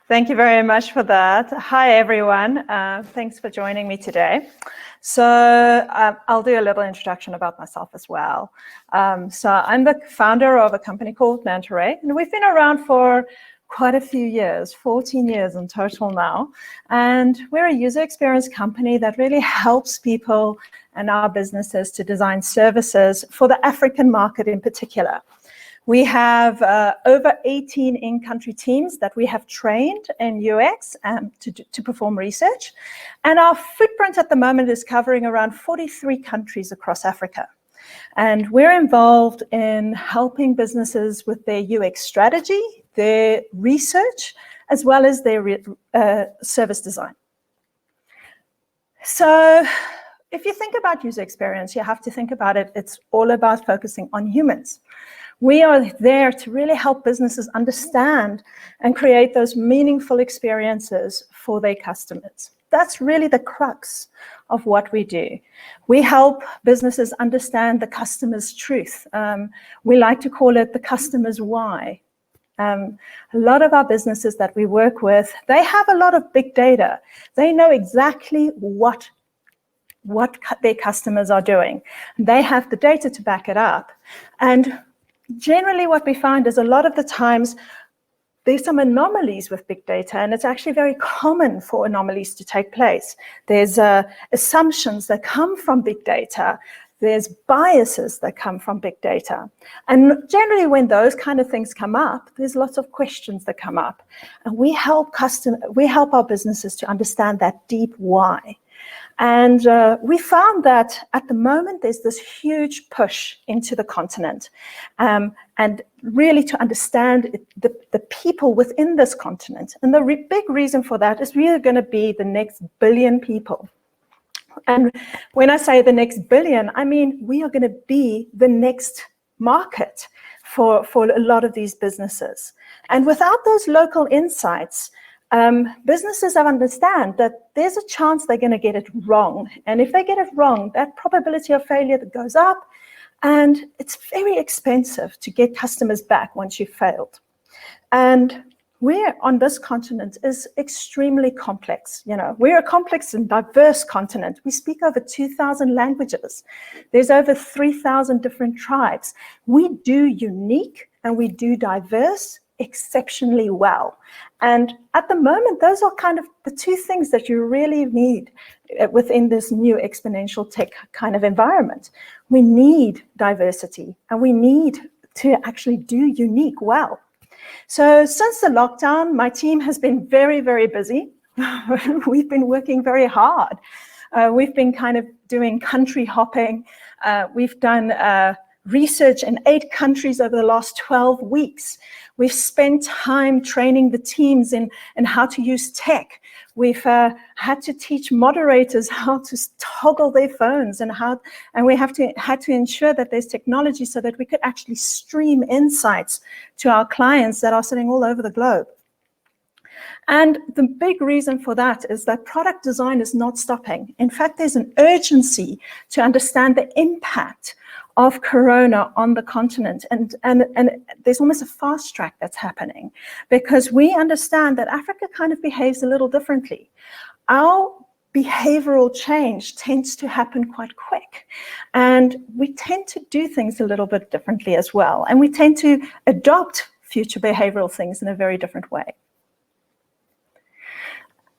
Thank you very much for that. Hi, everyone. Thanks for joining me today. So I'll do a little introduction about myself as well. So I'm the founder of a company called Manta Ray, and we've been around for quite a few years, 14 years in total now. And we're a user experience company that really helps people and our businesses to design services for the African market in particular. We have over 18 in-country teams that we have trained in UX to perform research. And our footprint at the moment is covering around 43 countries across Africa. And we're involved in helping businesses with their UX strategy, their research, as well as their service design. So if you think about user experience, you have to think about it. It's all about focusing on humans. We are there to really help businesses understand and create those meaningful experiences for their customers. That's really the crux of what we do. We help businesses understand the customer's truth. We like to call it the customer's why. A lot of our businesses that we work with, they have a lot of big data. They know exactly what their customers are doing. They have the data to back it up. And generally what we find is a lot of the times there's some anomalies with big data, and it's actually very common for anomalies to take place. There's assumptions that come from big data. There's biases that come from big data. And generally when those kind of things come up, there's lots of questions that come up. And we help our businesses to understand that deep why. And we found that at the moment, there's this huge push into the continent and really to understand the people within this continent. And the big reason for that is we are going to be the next billion people. And when I say the next billion, I mean we are going to be the next market for a lot of these businesses. And without those local insights, businesses understand that there's a chance they're going to get it wrong. And if they get it wrong, that probability of failure goes up, and it's very expensive to get customers back once you've failed. And we're on this continent is extremely complex. You know, we're a complex and diverse continent. We speak over 2,000 languages. There's over 3,000 different tribes. We do unique and we do diverse exceptionally well. And at the moment, those are kind of the two things that you really need within this new exponential tech kind of environment. We need diversity and we need to actually do unique well. So since the lockdown, my team has been very, very busy. We've been working very hard. We've been kind of doing country hopping. We've done research in 8 countries over the last 12 weeks. We've spent time training the teams in how to use tech. We've had to teach moderators how to toggle their phones and we had to ensure that there's technology so that we could actually stream insights to our clients that are sitting all over the globe. And the big reason for that is that product design is not stopping. In fact, there's an urgency to understand the impact of Corona on the continent. And there's almost a fast track that's happening because we understand that Africa kind of behaves a little differently. Our behavioral change tends to happen quite quick. And we tend to do things a little bit differently as well. And we tend to adopt future behavioral things in a very different way.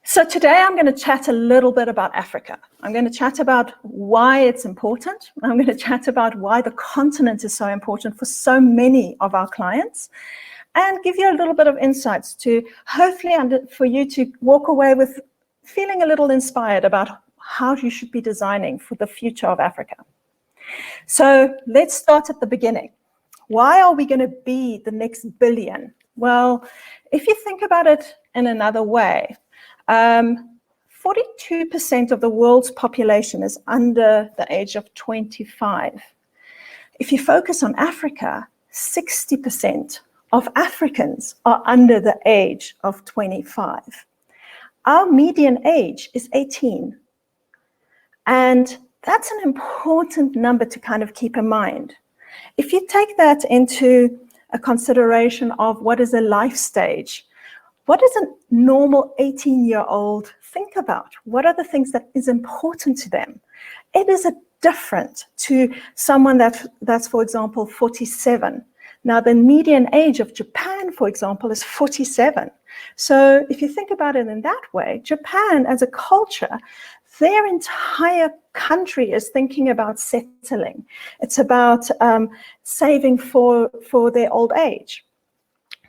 So today I'm going to chat a little bit about Africa. I'm going to chat about why it's important. I'm going to chat about why the continent is so important for so many of our clients and give you a little bit of insights to hopefully for you to walk away with feeling a little inspired about how you should be designing for the future of Africa. So let's start at the beginning. Why are we going to be the next billion? Well, if you think about it in another way, 42% of the world's population is under the age of 25. If you focus on Africa, 60% of Africans are under the age of 25. Our median age is 18. And that's an important number to kind of keep in mind. If you take that into a consideration of what is a life stage, what does a normal 18-year-old think about? What are the things that is important to them? It is different to someone that's, for example, 47. Now, the median age of Japan, for example, is 47. So if you think about it in that way, Japan as a culture, their entire country is thinking about settling. It's about saving for their old age.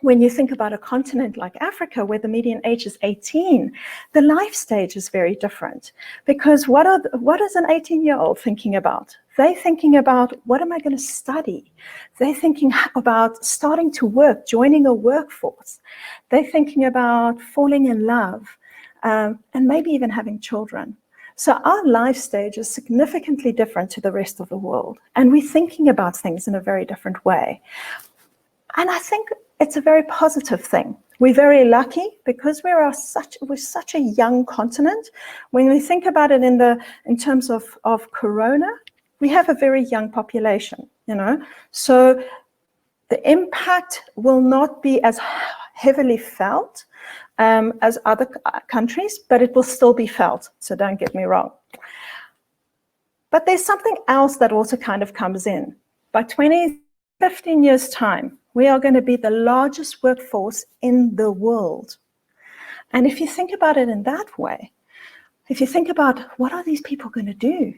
When you think about a continent like Africa, where the median age is 18, the life stage is very different. Because what is an 18-year-old thinking about? They're thinking about, what am I going to study? They're thinking about starting to work, joining a workforce. They're thinking about falling in love, and maybe even having children. So our life stage is significantly different to the rest of the world. And we're thinking about things in a very different way. And I think it's a very positive thing. We're very lucky because we're such a young continent. When we think about it in terms of Corona, we have a very young population, So the impact will not be as heavily felt as other countries, but it will still be felt. So don't get me wrong. But there's something else that also kind of comes in. By 15 years' time, we are going to be the largest workforce in the world. And if you think about it in that way, if you think about what are these people going to do?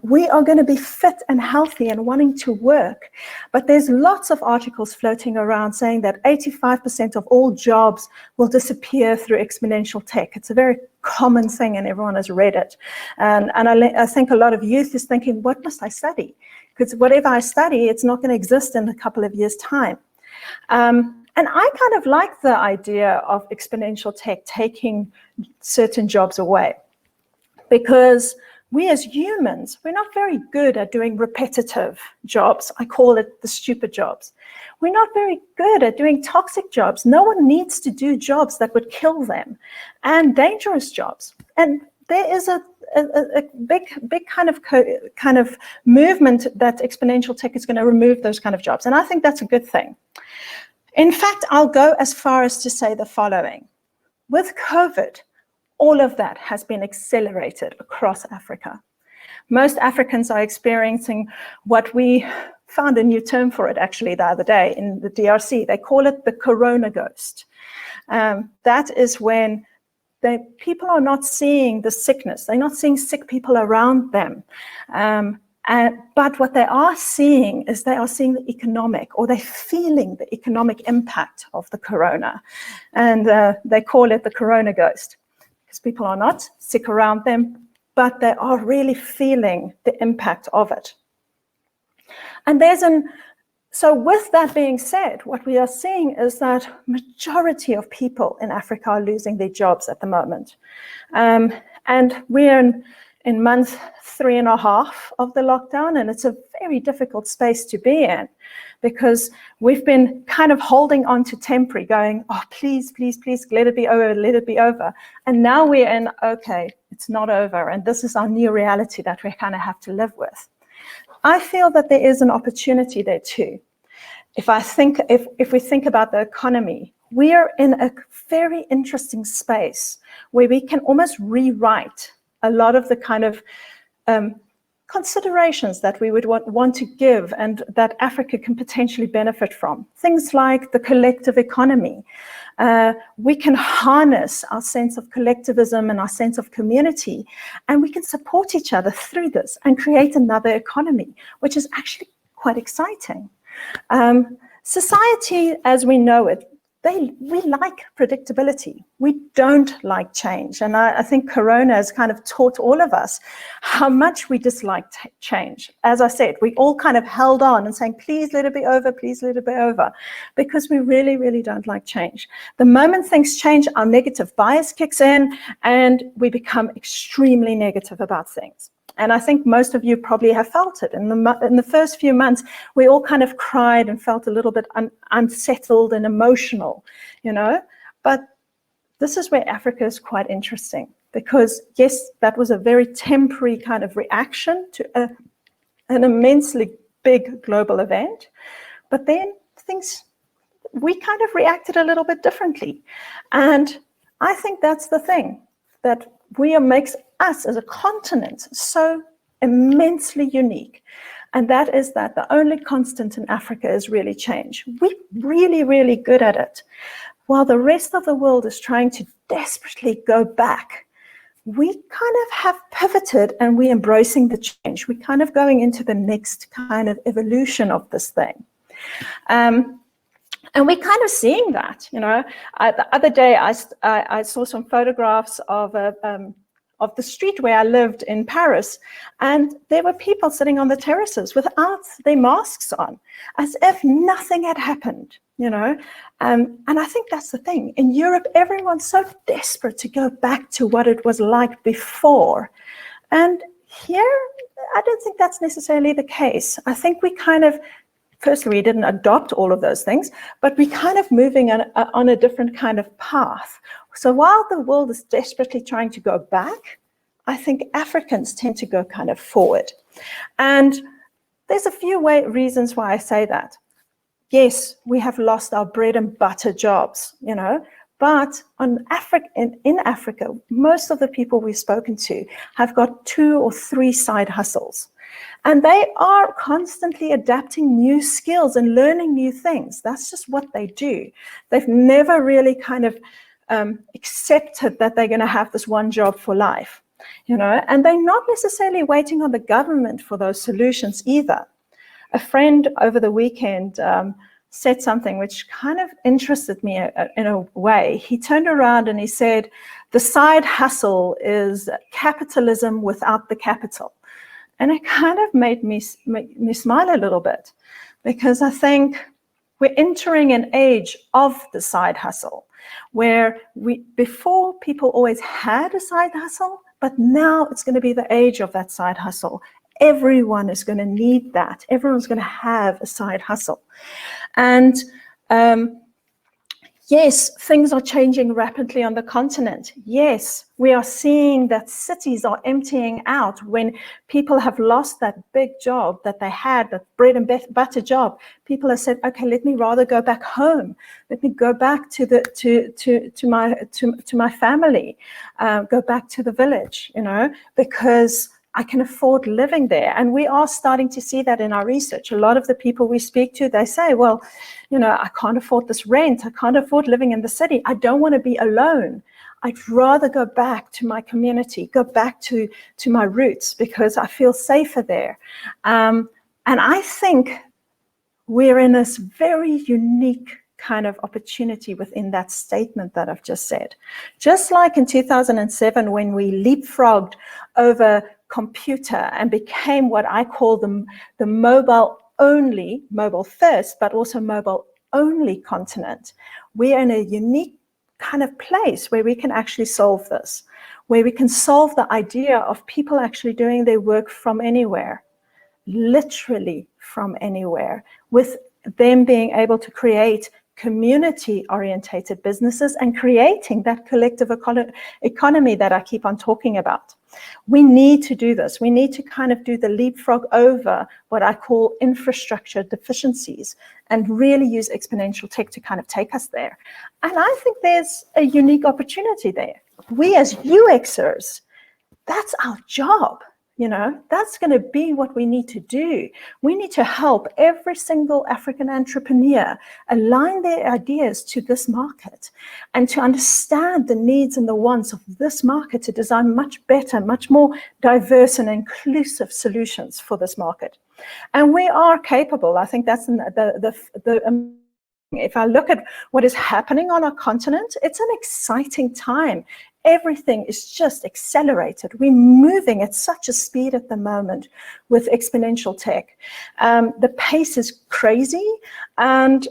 We are going to be fit and healthy and wanting to work. But there's lots of articles floating around saying that 85% of all jobs will disappear through exponential tech. It's a very common thing and everyone has read it. And I think a lot of youth is thinking, what must I study? Because whatever I study, it's not going to exist in a couple of years' time. And I kind of like the idea of exponential tech taking certain jobs away, because we as humans, we're not very good at doing repetitive jobs. I call it the stupid jobs. We're not very good at doing toxic jobs. No one needs to do jobs that would kill them, and dangerous jobs. And there is a big kind of movement that exponential tech is going to remove those kind of jobs. And I think that's a good thing. In fact, I'll go as far as to say the following. With COVID, all of that has been accelerated across Africa. Most Africans are experiencing what we found a new term for it actually the other day in the DRC. They call it the Corona ghost. That is when people are not seeing the sickness. They're not seeing sick people around them. But what they are seeing is they are seeing the economic, or they're feeling the economic impact of the corona. And they call it the Corona ghost, because people are not sick around them, but they are really feeling the impact of it. And so with that being said, what we are seeing is that majority of people in Africa are losing their jobs at the moment. And we're in month 3.5 of the lockdown, and it's a very difficult space to be in, because we've been kind of holding on to temporary, going, oh, please, please, please, let it be over, let it be over. And now we're in, okay, it's not over, and this is our new reality that we kind of have to live with. I feel that there is an opportunity there too. If we think about the economy, we are in a very interesting space where we can almost rewrite a lot of the kind of considerations that we would want to give and that Africa can potentially benefit from. Things like the collective economy. We can harness our sense of collectivism and our sense of community, and we can support each other through this and create another economy, which is actually quite exciting. Society, as we know it, we like predictability. We don't like change. And I think Corona has kind of taught all of us how much we dislike change. As I said, we all kind of held on and saying, please let it be over, please let it be over, because we really, really don't like change. The moment things change, our negative bias kicks in and we become extremely negative about things. And I think most of you probably have felt it. In the first few months, we all kind of cried and felt a little bit unsettled and emotional, But this is where Africa is quite interesting, because yes, that was a very temporary kind of reaction to an immensely big global event. But then things we kind of reacted a little bit differently. And I think that's the thing that makes us as a continent so immensely unique. And that is that the only constant in Africa is really change. We're really, really good at it. While the rest of the world is trying to desperately go back, we kind of have pivoted and we're embracing the change. We're kind of going into the next kind of evolution of this thing. And we're kind of seeing that, you know. The other day, I saw some photographs of the street where I lived in Paris, and there were people sitting on the terraces without their masks on, as if nothing had happened, you know. And I think that's the thing. In Europe, everyone's so desperate to go back to what it was like before. And here, I don't think that's necessarily the case. I think we kind of, firstly, we didn't adopt all of those things, but we're kind of moving on a different kind of path. So while the world is desperately trying to go back, I think Africans tend to go kind of forward. And there's a few reasons why I say that. Yes, we have lost our bread and butter jobs, you know, but in Africa, most of the people we've spoken to have got 2 or 3 side hustles. And they are constantly adapting new skills and learning new things. That's just what they do. They've never really kind of accepted that they're going to have this one job for life, you know, and they're not necessarily waiting on the government for those solutions either. A friend over the weekend said something which kind of interested me in a way. He turned around and he said, the side hustle is capitalism without the capital. And it kind of made me smile a little bit, because I think we're entering an age of the side hustle, where before people always had a side hustle, but now it's going to be the age of that side hustle. Everyone is going to need that. Everyone's going to have a side hustle. And yes, things are changing rapidly on the continent. Yes, we are seeing that cities are emptying out when people have lost that big job that they had, that bread and butter job. People have said, okay, let me rather go back home. Let me go back to my family, go back to the village, you know, because I can afford living there. And we are starting to see that in our research. A lot of the people we speak to, they say, well, you know, I can't afford this rent. I can't afford living in the city. I don't want to be alone. I'd rather go back to my community, go back to my roots, because I feel safer there. And I think we're in this very unique kind of opportunity within that statement that I've just said. Just like in 2007, when we leapfrogged over computer and became what I call the mobile first, but also mobile only continent. We are in a unique kind of place where we can actually solve this, where we can solve the idea of people actually doing their work from anywhere, literally from anywhere, with them being able to create community-orientated businesses and creating that collective economy that I keep on talking about. We need to do this. We need to kind of do the leapfrog over what I call infrastructure deficiencies and really use exponential tech to kind of take us there. And I think there's a unique opportunity there. We as UXers, that's our job. You know, that's going to be what we need to do. We need to help every single African entrepreneur align their ideas to this market and to understand the needs and the wants of this market to design much better, much more diverse and inclusive solutions for this market. And we are capable. I think that's if I look at what is happening on our continent, it's an exciting time. Everything is just accelerated. We're moving at such a speed at the moment with exponential tech. The pace is crazy. And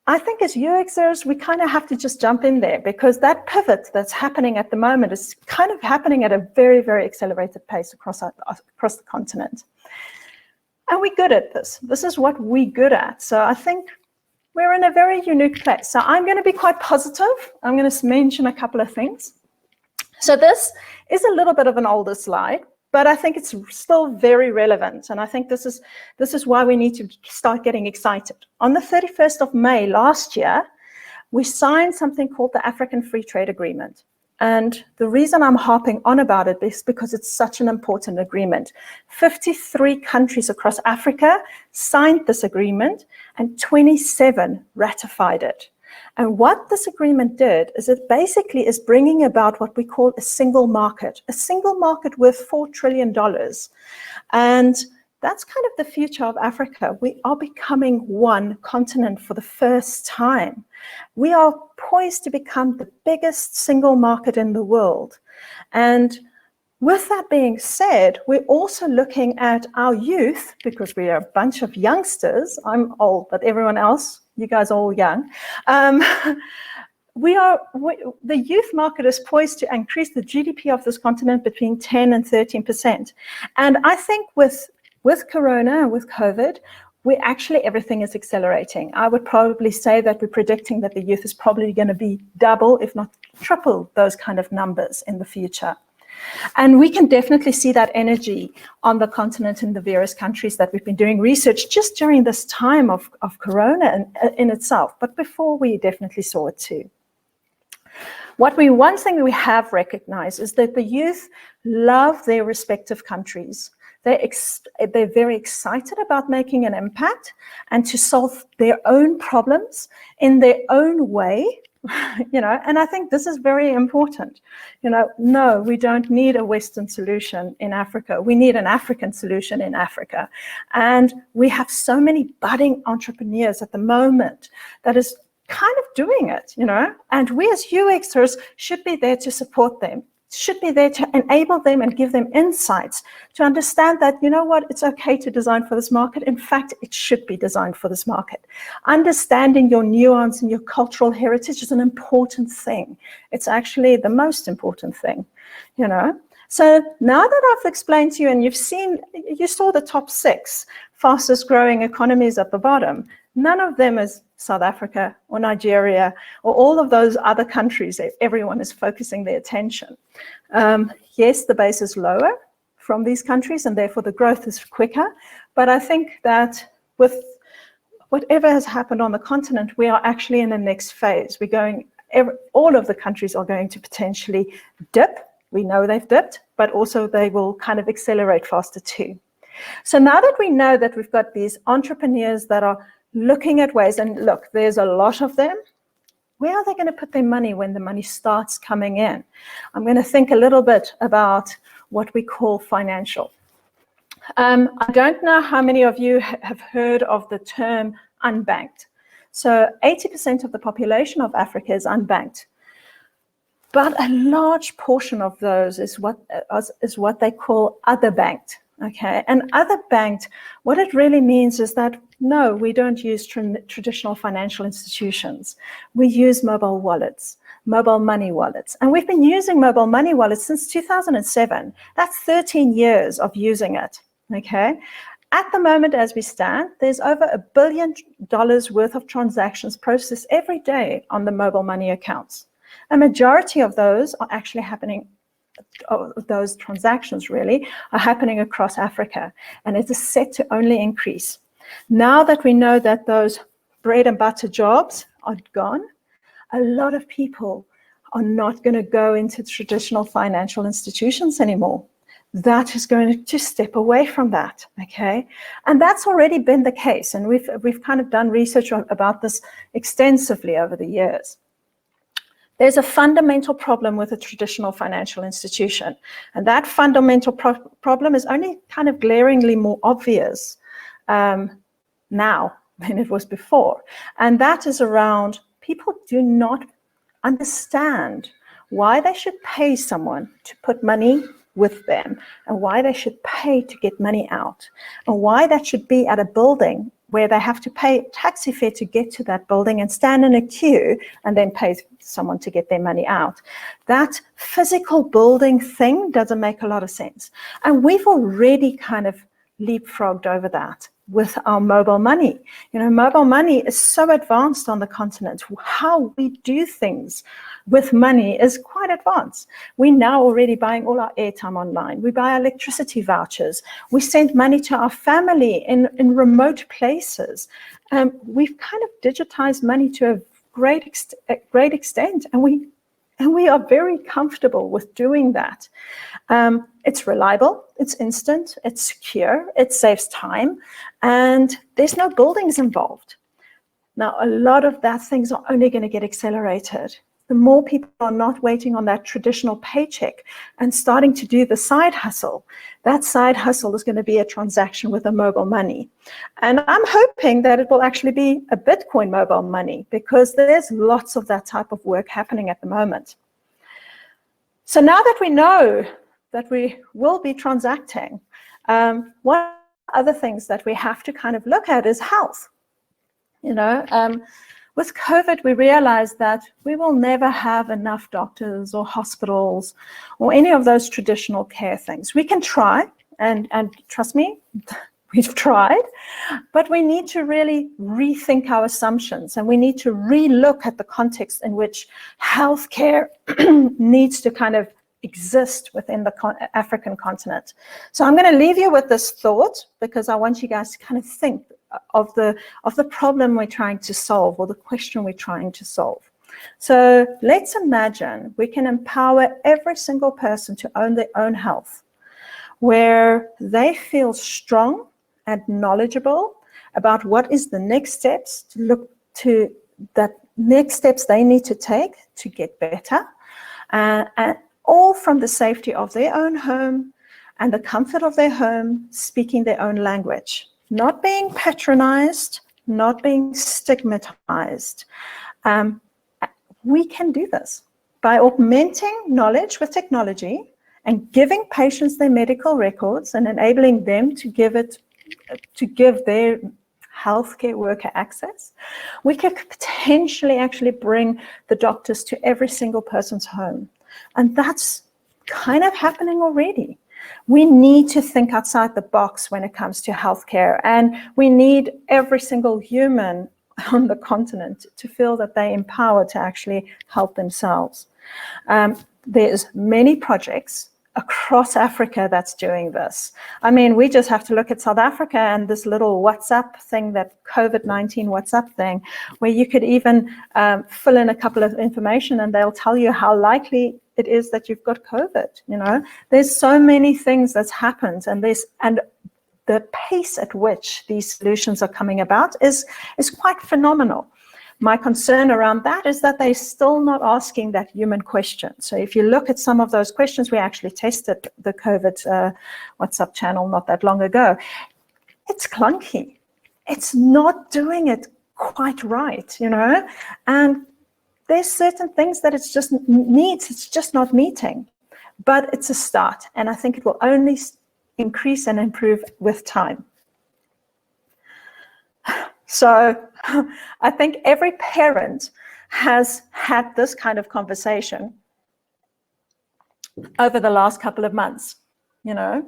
I think as UXers, we kind of have to just jump in there, because that pivot that's happening at the moment is kind of happening at a very, very accelerated pace across the continent. And we're good at this. This is what we're good at. So I think we're in a very unique place. So I'm going to be quite positive. I'm going to mention a couple of things. So this is a little bit of an older slide, but I think it's still very relevant. And I think this is why we need to start getting excited. On the 31st of May last year, we signed something called the African Free Trade Agreement. And the reason I'm harping on about it is because it's such an important agreement. 53 countries across Africa signed this agreement and 27 ratified it. And what this agreement did is it basically is bringing about what we call a single market worth $4 trillion. And that's kind of the future of Africa. We are becoming one continent for the first time. We are poised to become the biggest single market in the world. And with that being said, we're also looking at our youth, because we are a bunch of youngsters. I'm old, but everyone else, you guys are all young. The youth market is poised to increase the GDP of this continent between 10 and 13%. And I think with Corona and with COVID, everything is accelerating. I would probably say that we're predicting that the youth is probably going to be double, if not triple, those kind of numbers in the future. And we can definitely see that energy on the continent in the various countries that we've been doing research just during this time of Corona in itself. But before, we definitely saw it too. One thing we have recognized is that the youth love their respective countries. They're very excited about making an impact and to solve their own problems in their own way, and I think this is very important. No, we don't need a Western solution in Africa. We need an African solution in Africa. And we have so many budding entrepreneurs at the moment that is kind of doing it, and we as UXers should be there to support them, should be there to enable them and give them insights to understand that, it's okay to design for this market. In fact, it should be designed for this market. Understanding your nuance and your cultural heritage is an important thing. It's actually the most important thing, So now that I've explained to you, and you saw the top 6 fastest growing economies at the bottom, none of them is South Africa or Nigeria or all of those other countries that everyone is focusing their attention. Yes, the base is lower from these countries and therefore the growth is quicker. But I think that with whatever has happened on the continent, we are actually in the next phase. All of the countries are going to potentially dip. We know they've dipped, but also they will kind of accelerate faster too. So now that we know that we've got these entrepreneurs that are looking at ways, and look, there's a lot of them, where are they going to put their money when the money starts coming in? I'm going to think a little bit about what we call financial. I don't know how many of you have heard of the term unbanked. So 80% of the population of Africa is unbanked. But a large portion of those is what they call other banked. Okay, and other banked, what it really means is that no, we don't use traditional financial institutions. We use mobile wallets, mobile money wallets. And we've been using mobile money wallets since 2007. That's 13 years of using it, okay? At the moment, as we stand, there's over $1 billion worth of transactions processed every day on the mobile money accounts. A majority of those are actually happening, those transactions really, are happening across Africa, and it is set to only increase. Now that we know that those bread and butter jobs are gone, a lot of people are not going to go into traditional financial institutions anymore. That is going to step away from that, okay? And that's already been the case, and we've kind of done research about this extensively over the years. There's a fundamental problem with a traditional financial institution, and that fundamental problem is only kind of glaringly more obvious now than it was before. And that is around people do not understand why they should pay someone to put money with them, and why they should pay to get money out, and why that should be at a building where they have to pay taxi fare to get to that building and stand in a queue and then pay someone to get their money out. That physical building thing doesn't make a lot of sense. And we've already kind of leapfrogged over that. with our mobile money. You know, mobile money is so advanced on the continent. How we do things with money is quite advanced. We're now already buying all our airtime online. We buy electricity vouchers. We send money to our family in remote places. We've kind of digitized money to a great extent, and we are very comfortable with doing that. It's reliable, it's instant, it's secure, it saves time, and there's no buildings involved. Now, a lot of that things are only going to get accelerated. The more people are not waiting on that traditional paycheck and starting to do the side hustle, that side hustle is going to be a transaction with a mobile money. And I'm hoping that it will actually be a Bitcoin mobile money, because there's lots of that type of work happening at the moment. So now that we know that we will be transacting, one of the other things that we have to kind of look at is health. You know, with COVID, we realized that we will never have enough doctors or hospitals or any of those traditional care things. We can try, and trust me, we've tried, but we need to really rethink our assumptions, and we need to re-look at the context in which healthcare needs to kind of exist within the African continent. So I'm going to leave you with this thought, because I want you guys to kind of think of the problem we're trying to solve, or the question we're trying to solve. So let's imagine we can empower every single person to own their own health, where they feel strong and knowledgeable about what is the next steps to look to, that next steps they need to take to get better, and all from the safety of their own home and the comfort of their home, speaking their own language. Not being patronized, not being stigmatized. We can do this by augmenting knowledge with technology and giving patients their medical records and enabling them to give their healthcare worker access. We could potentially actually bring the doctors to every single person's home. And that's kind of happening already. We need to think outside the box when it comes to healthcare, and we need every single human on the continent to feel that they're empowered to actually help themselves. There's many projects across Africa that's doing this. I mean, we just have to look at South Africa and this little WhatsApp thing, that COVID-19 WhatsApp thing, where you could even fill in a couple of information and they'll tell you how likely it is that you've got COVID. You know, there's so many things that's happened, and the pace at which these solutions are coming about is quite phenomenal. My concern around that is that they're still not asking that human question. So if you look at some of those questions, we actually tested the COVID WhatsApp channel not that long ago. It's clunky. It's not doing it quite right, you know, and there's certain things that it's just not meeting, but it's a start. And I think it will only increase and improve with time. So I think every parent has had this kind of conversation over the last couple of months, you know.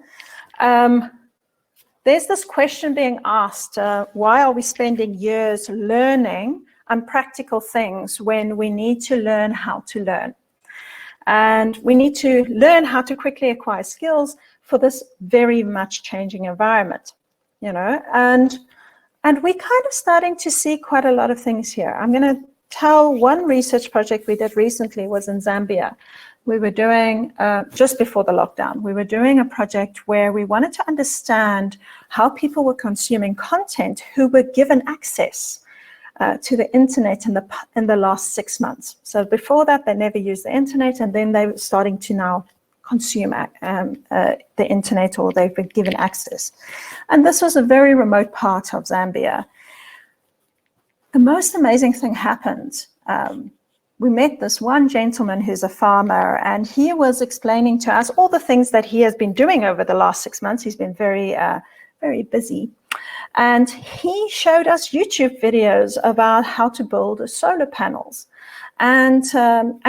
There's this question being asked, why are we spending years learning unpractical things when we need to learn how to learn? And we need to learn how to quickly acquire skills for this very much changing environment, you know. And we're kind of starting to see quite a lot of things here. I'm going to tell one research project we did recently was in Zambia. We were doing, just before the lockdown, we were doing a project where we wanted to understand how people were consuming content who were given access to the internet in the last 6 months. So before that, they never used the internet, and then they were starting to now consume the internet, or they've been given access. And this was a very remote part of Zambia. The most amazing thing happened. We met this one gentleman who's a farmer, and he was explaining to us all the things that he has been doing over the last 6 months. He's been very, very busy. And he showed us YouTube videos about how to build solar panels. And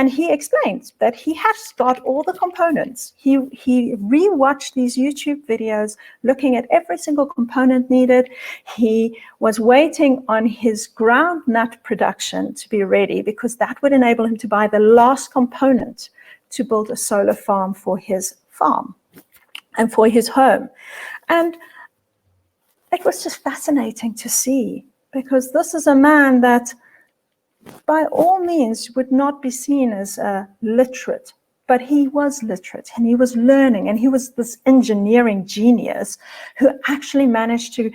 he explained that he has got all the components. He rewatched these YouTube videos, looking at every single component needed. He was waiting on his ground nut production to be ready, because that would enable him to buy the last component to build a solar farm for his farm and for his home. And it was just fascinating to see, because this is a man that by all means would not be seen as literate, but he was literate and he was learning, and he was this engineering genius who actually managed to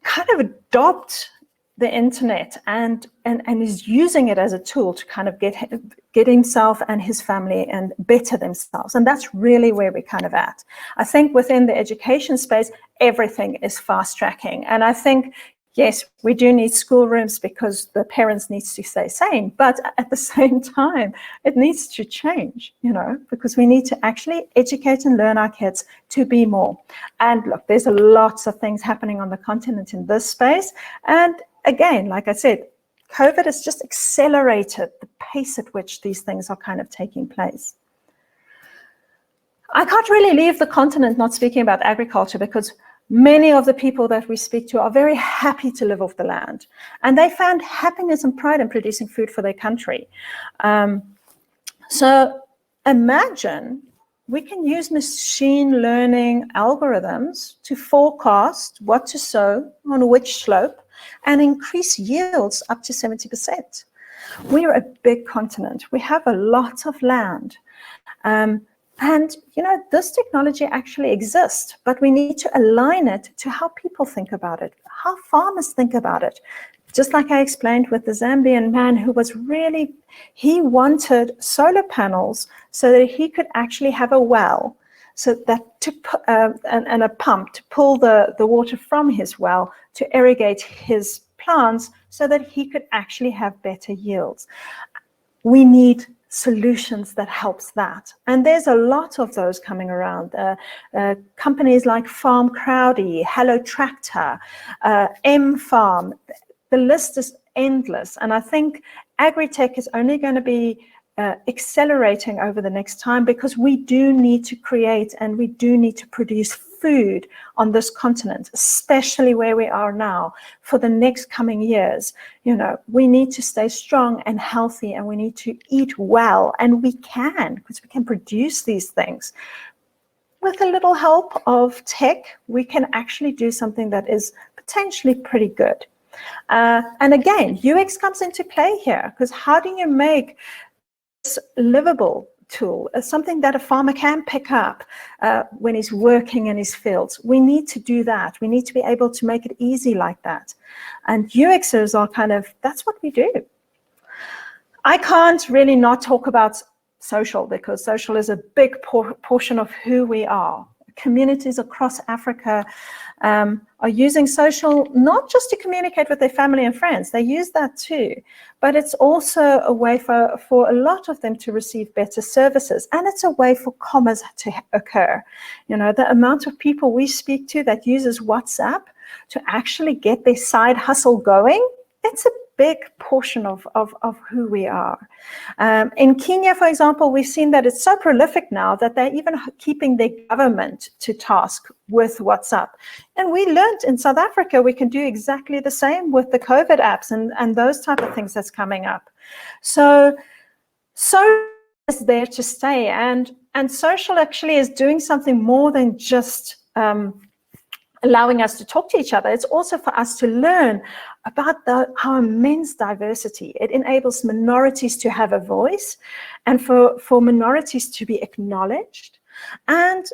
kind of adopt the internet and is using it as a tool to kind of get himself and his family and better themselves. And that's really where we're kind of at. I think within the education space, everything is fast tracking. And I think, yes, we do need schoolrooms because the parents need to stay sane, but at the same time, it needs to change, because we need to actually educate and learn our kids to be more. And look, there's lots of things happening on the continent in this space. And again, like I said, COVID has just accelerated the pace at which these things are kind of taking place. I can't really leave the continent not speaking about agriculture, because many of the people that we speak to are very happy to live off the land, and they found happiness and pride in producing food for their country. So imagine we can use machine learning algorithms to forecast what to sow on which slope and increase yields up to 70%. We're a big continent. We have a lot of land. And, this technology actually exists, but we need to align it to how people think about it, how farmers think about it. Just like I explained with the Zambian man who was he wanted solar panels so that he could actually have a well, so that and a pump to pull the water from his well to irrigate his plants so that he could actually have better yields. We need solutions that helps that. And there's a lot of those coming around. Companies like Farm Crowdy, Hello Tractor, M Farm, the list is endless. And I think agri-tech is only going to be accelerating over the next time, because we do need to create and we do need to produce food on this continent, especially where we are now, for the next coming years. We need to stay strong and healthy, and we need to eat well, and we can, because we can produce these things. With a little help of tech, we can actually do something that is potentially pretty good. And again, UX comes into play here, because how do you make this livable tool, something that a farmer can pick up when he's working in his fields? We need to do that. We need to be able to make it easy like that. And UXers are that's what we do. I can't really not talk about social, because social is a big portion of who we are. Communities across Africa are using social not just to communicate with their family and friends, they use that too, but it's also a way for a lot of them to receive better services, and it's a way for commerce to occur. The amount of people we speak to that uses WhatsApp to actually get their side hustle going, it's a big portion of who we are. In Kenya, for example, we've seen that it's so prolific now that they're even keeping their government to task with WhatsApp. And we learned in South Africa we can do exactly the same with the COVID apps and those type of things that's coming up. So is there to stay, and social actually is doing something more than just allowing us to talk to each other. It's also for us to learn about our immense diversity. It enables minorities to have a voice, and for minorities to be acknowledged. And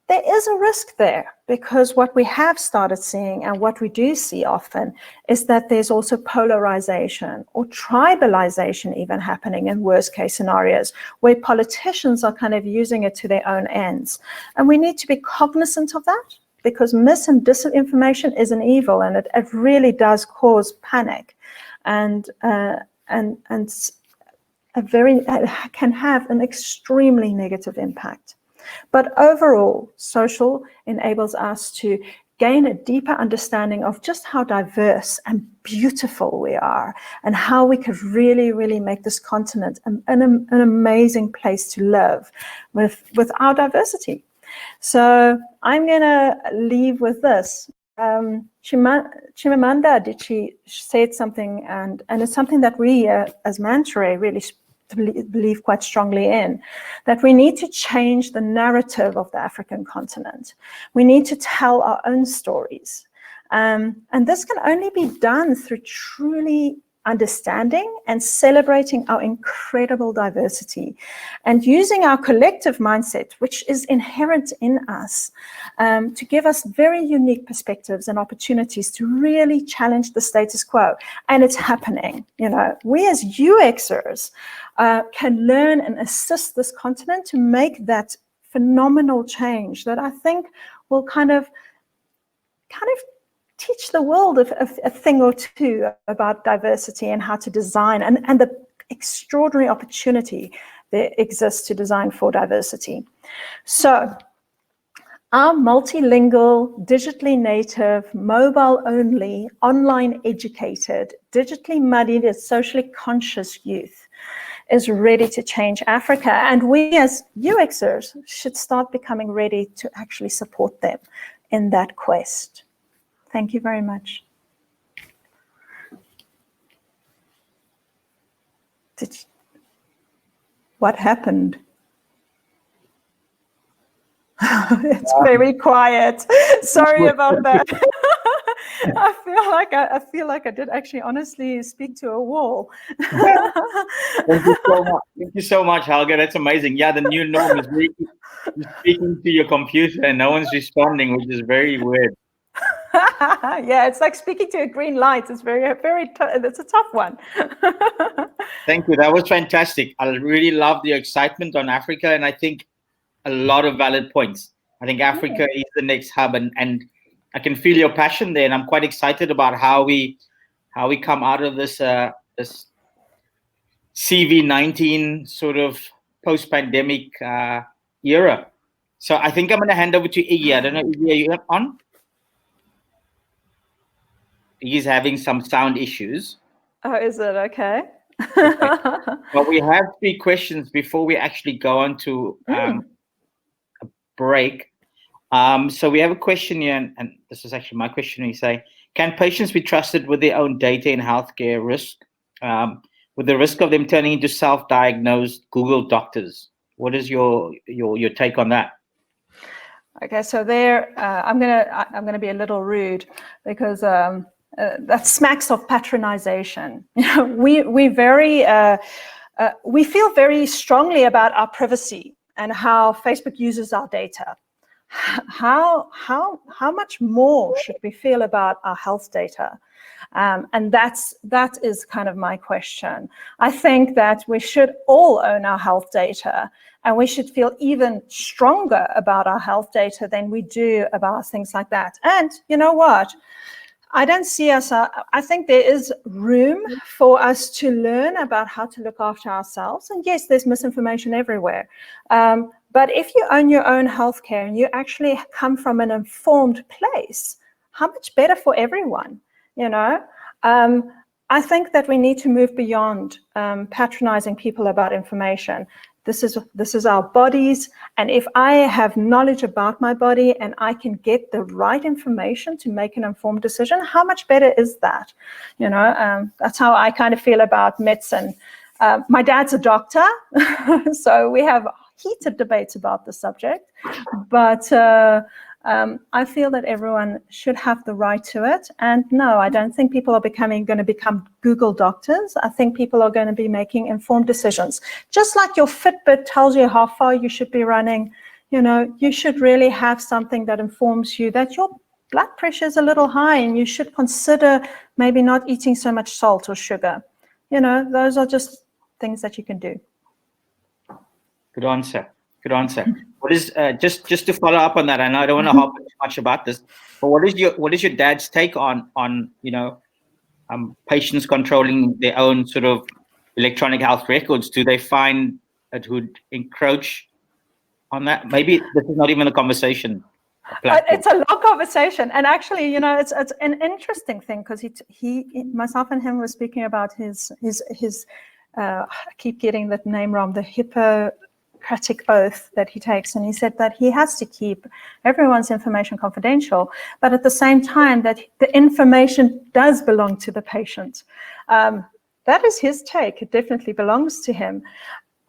there is a risk there, because what we have started seeing, and what we do see often, is that there's also polarization or tribalization even happening in worst case scenarios, where politicians are kind of using it to their own ends. And we need to be cognizant of that, because mis and disinformation is an evil, and it really does cause panic, and can have an extremely negative impact. But overall, social enables us to gain a deeper understanding of just how diverse and beautiful we are, and how we could really, really make this continent an amazing place to live with our diversity. So I'm going to leave with this. Chimamanda Adichie said something, and it's something that we as Manta Ray really believe quite strongly in, that we need to change the narrative of the African continent. We need to tell our own stories. And this can only be done through truly understanding and celebrating our incredible diversity, and using our collective mindset, which is inherent in us, to give us very unique perspectives and opportunities to really challenge the status quo. And it's happening. We as UXers can learn and assist this continent to make that phenomenal change that I think will kind of teach the world a thing or two about diversity and how to design, and the extraordinary opportunity that exists to design for diversity. So our multilingual, digitally native, mobile-only, online educated, digitally muddied, and socially conscious youth is ready to change Africa. And we as UXers should start becoming ready to actually support them in that quest. Thank you very much. What happened? It's very quiet. Sorry about that. I feel like I did actually honestly speak to a wall. Thank you so much. Thank you so much, Helga. That's amazing. Yeah, the new norm is really speaking to your computer and no one's responding, which is very weird. Yeah, it's like speaking to a green light. It's it's a tough one. Thank you. That was fantastic. I really love the excitement on Africa, and I think a lot of valid points. I think Africa is the next hub, and I can feel your passion there, and I'm quite excited about how we come out of this this CV-19 sort of post-pandemic era. So I think I'm going to hand over to Iggy. I don't know, Iggy, are you on? He's having some sound issues. Oh, is it? Okay. Well, we have 3 questions before we actually go on to a break. So we have a question here, and this is actually my question. You say, can patients be trusted with their own data in healthcare risk, with the risk of them turning into self-diagnosed Google doctors? What is your take on that? Okay, so there, I'm gonna be a little rude, because that smacks of patronization. We feel very strongly about our privacy and how Facebook uses our data. How much more should we feel about our health data? And that is kind of my question. I think that we should all own our health data, and we should feel even stronger about our health data than we do about things like that. And you know what? I don't see us, I think there is room for us to learn about how to look after ourselves. And yes, there's misinformation everywhere. But if you own your own healthcare and you actually come from an informed place, how much better for everyone, I think that we need to move beyond patronizing people about information. This is our bodies, and if I have knowledge about my body and I can get the right information to make an informed decision, how much better is that? That's how I kind of feel about medicine. My dad's a doctor, so we have heated debates about the subject, but I feel that everyone should have the right to it. And no, I don't think people are going to become Google doctors. I think people are going to be making informed decisions. Just like your Fitbit tells you how far you should be running, you should really have something that informs you that your blood pressure is a little high and you should consider maybe not eating so much salt or sugar. Those are just things that you can do. Good answer. Good answer. What is just to follow up on that? I know I don't want to hop too much about this, but what is your dad's take on patients controlling their own sort of electronic health records? Do they find it would encroach on that? Maybe this is not even a conversation. platform. It's a long conversation, and actually, it's an interesting thing because myself and him were speaking about his I keep getting that name wrong, the Hippocratic oath that he takes, and he said that he has to keep everyone's information confidential, but at the same time that the information does belong to the patient. That is his take. It definitely belongs to him.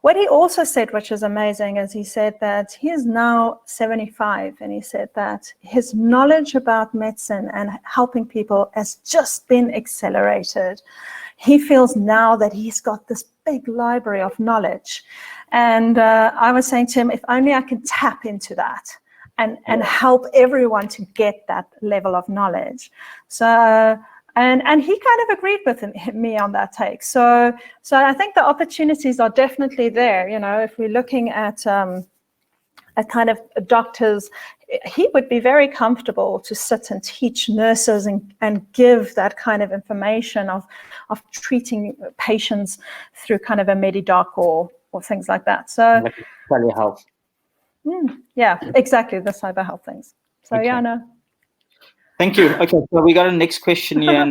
What he also said, which is amazing, is he said that he is now 75, and he said that his knowledge about medicine and helping people has just been accelerated. He feels now that he's got this big library of knowledge. And I was saying to him, if only I can tap into that and help everyone to get that level of knowledge. So, and he kind of agreed with me on that take. So I think the opportunities are definitely there. If we're looking at kind of doctors, he would be very comfortable to sit and teach nurses and give that kind of information of treating patients through kind of a Medidoc or things like that. So like telehealth. Yeah, exactly, the cyber health things. So Okay. yeah, no. Thank you. Okay, so we got a next question here.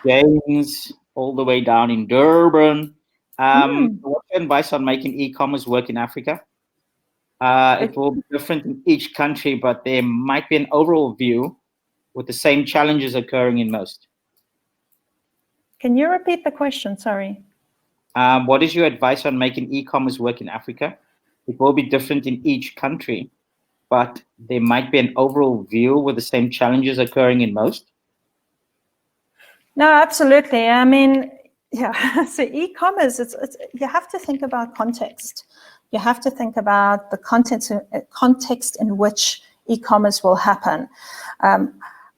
James, all the way down in Durban. What's your advice on making e-commerce work in Africa? It will be different in each country, but there might be an overall view with the same challenges occurring in most. Can you repeat the question? Sorry. What is your advice on making e-commerce work in Africa? It will be different in each country, but there might be an overall view with the same challenges occurring in most. No, absolutely. I mean, yeah. So e-commerce, it's you have to think about context. You have to think about the context in which e-commerce will happen.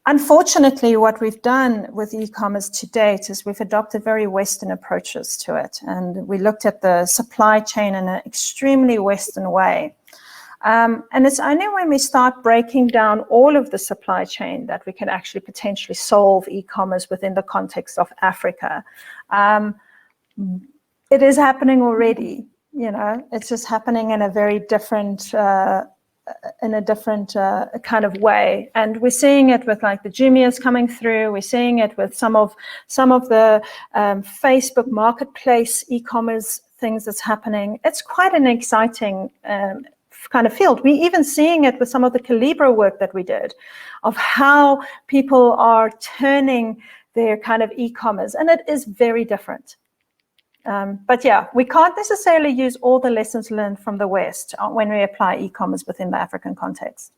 Unfortunately, what we've done with e-commerce to date is we've adopted very Western approaches to it. And we looked at the supply chain in an extremely Western way. And it's only when we start breaking down all of the supply chain that we can actually potentially solve e-commerce within the context of Africa. It is happening already. It's just happening in a very different kind of way, and we're seeing it with like the Jumias coming through. We're seeing it with some of the Facebook marketplace e-commerce things that's happening. It's quite an exciting kind of field. We're even seeing it with some of the Calibra work that we did, of how people are turning their kind of e-commerce, and it is very different. But yeah, we can't necessarily use all the lessons learned from the West when we apply e-commerce within the African context.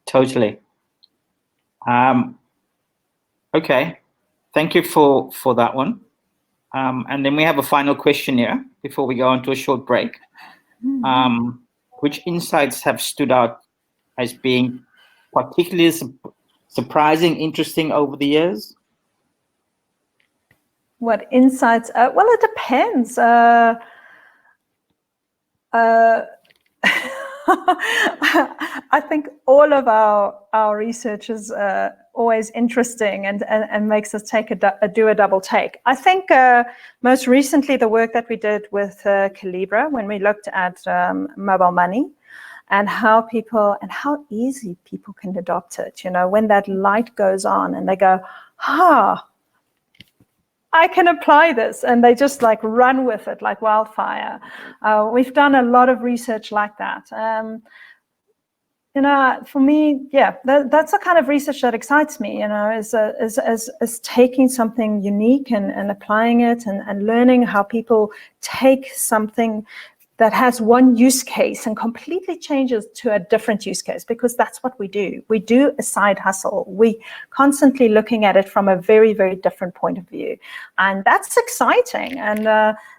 Totally. Okay, thank you for that one. And then we have a final question here before we go on to a short break. Which insights have stood out as being particularly surprising, interesting over the years? What insights? Well, it depends. I think all of our research is always interesting and makes us take do a double take. I think most recently the work that we did with Calibra, when we looked at mobile money and how easy people can adopt it. When that light goes on and they go, I can apply this, and they just like run with it like wildfire. We've done a lot of research like that. For me, yeah, that's the kind of research that excites me, is taking something unique and applying it and learning how people take something that has one use case and completely changes to a different use case, because that's what we do. We do a side hustle. We constantly looking at it from a very, very different point of view. And that's exciting. And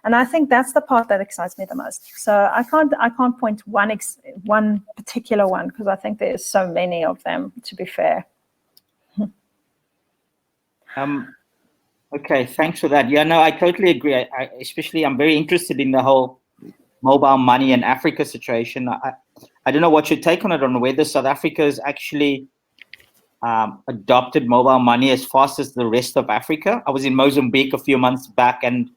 I think that's the part that excites me the most. So I can't point one particular one, because I think there's so many of them, to be fair. Okay, thanks for that. Yeah, no, I totally agree. I'm very interested in the whole mobile money and Africa situation. I don't know what your take on it, on whether South Africa has actually adopted mobile money as fast as the rest of Africa. I was in Mozambique a few months back, and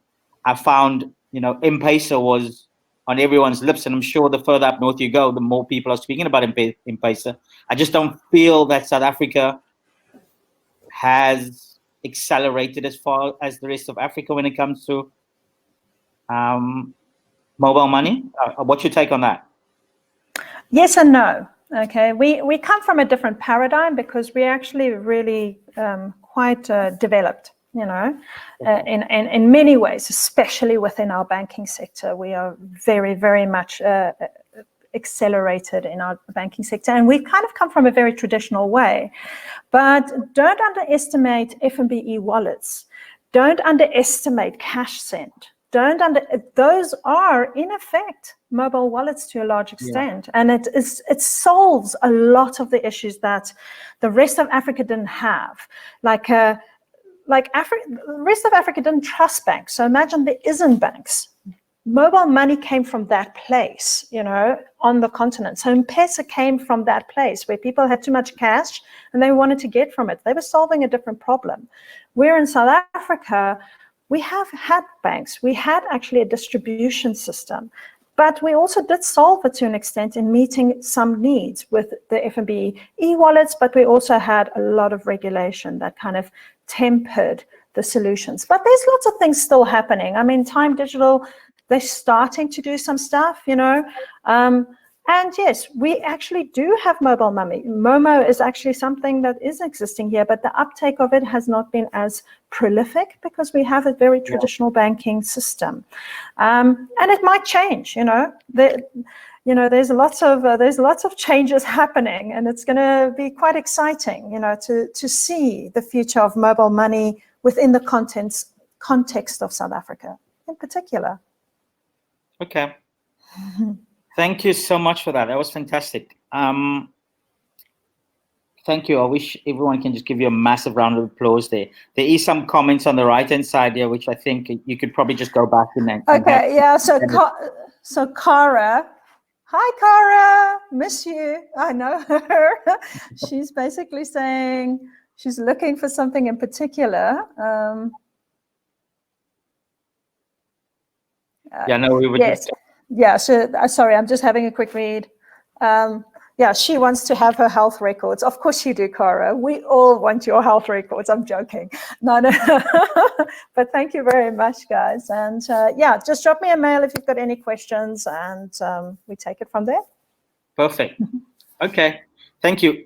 I found, M-Pesa was on everyone's lips, and I'm sure the further up north you go, the more people are speaking about M-Pesa. I just don't feel that South Africa has accelerated as far as the rest of Africa when it comes to mobile money. What's your take on that? Yes and no. Okay, we come from a different paradigm because we're actually really quite developed, you know, in many ways, especially within our banking sector. We are very, very much accelerated in our banking sector, and we've kind of come from a very traditional way. But don't underestimate F&B e-wallets. Don't underestimate cash send. Those are in effect mobile wallets to a large extent, and it solves a lot of the issues that the rest of Africa didn't have. The rest of Africa didn't trust banks. So imagine there isn't banks. Mobile money came from that place, you know, on the continent. So M-Pesa came from that place where people had too much cash and they wanted to get from it. They were solving a different problem. Where in South Africa, we have had banks. We had actually a distribution system, but we also did solve it to an extent in meeting some needs with the F&B e-wallets, but we also had a lot of regulation that kind of tempered the solutions. But there's lots of things still happening. I mean, Time Digital, they're starting to do some stuff, you know. And yes, we actually do have mobile money. Momo is actually something that is existing here, but the uptake of it has not been as prolific because we have a very traditional banking system. And it might change, you know. There's lots of changes happening, and it's going to be quite exciting, you know, to see the future of mobile money within the context of South Africa in particular. Okay. Thank you so much for that. That was fantastic. Thank you. I wish everyone can just give you a massive round of applause there. There is some comments on the right-hand side here, which I think you could probably just go back and okay, yeah. So Cara, hi Cara, miss you. I know her. She's basically saying she's looking for something in particular. Yeah, no, we were yes. Yeah, so sorry, I'm just having a quick read. Yeah, she wants to have her health records. Of course you do, Cara. We all want your health records. I'm joking. No. But thank you very much, guys. And yeah, just drop me a mail if you've got any questions, and we take it from there. Perfect. Okay. Thank you.